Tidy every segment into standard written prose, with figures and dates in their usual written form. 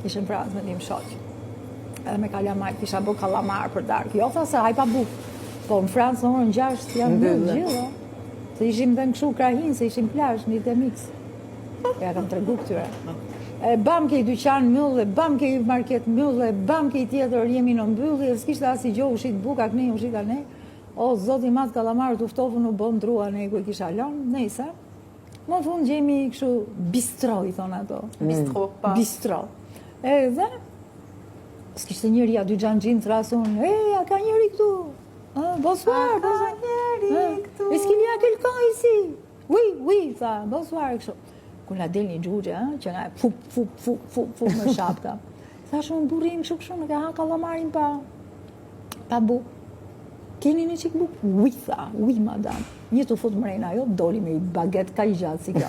Ishën Francë me tim shoq. Edhe me kalamar, kisha bo kalamar për darkë. Jo, tha se hajpa buk. Po në Francë në orën 6 janë mbyllë gjithë. Se ishim dhe në këshu krahin, se ishim plazh, një të mix. Ja kam tregu këtyre. Bam ke i dyqan mbyllë, bam ke i market mbyllë, bam ke i tjetër jemi në mbyllë, s'kishte as i gjoh ushit buka, këne ushit a ne. O, zoti matë kalamarët uftofën u bëm drua ne ku i kisha lënë, nejse. Më fund gjemi kështu bistro, i thonë ato. Bistro, pa. Bistro. Edhe, s'kishte njëri a dy gjanë gjinë të rasun, a ka njëri këtu. Bonsoir, bonsoir. Njëri këtu. Est-ce qu'il y a quelqu'un ici? Oui, tha, bonsoir, kështu. Ku na del një gjugje, që nga fup me shapka. Thash unë burim kështu, në ka ha kalamarin pa buk. Keni një qik buk? Oui, tha, oui, madame. Një të fut mrejna, jo, doli me i baget ka i gjatë si ka.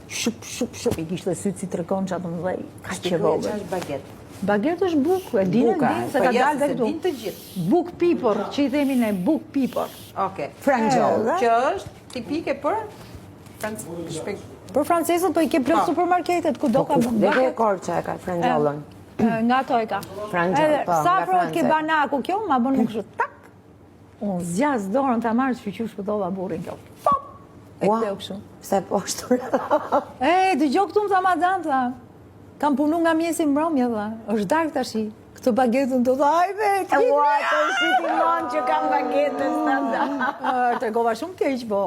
Shup, i kishte sytë si trekon që atë më dhej. Ka që vogë. Që është baget? Baget është buk, e dinë, se ka dalë dhe këtu. Din të gjithë. Buk pipor, që i themi ne, buk pipor. Oke. Frangjol, Që është tipike për? Për francesët, po i ke plot supermarketet, ku do ka Dhe ke Korça e ka frangjollën. Nga to e ka. Frangjol, po, Sa nga frot ke Franca. banaku kjo, ma bën më kështu, tak. Unë zjas dorën të marrë që shpëtova burin kjo. Pop! E këteo kështu. Se po shtur. Dëgjoj këtu më tha madam, tha. Kam punu nga mjesi mbromja, tha. Është dark tashi. Këtë bagetën të tha, ajme, të Ua, të si ti mon që kam bagetën, standa. Tregova shumë keq, po.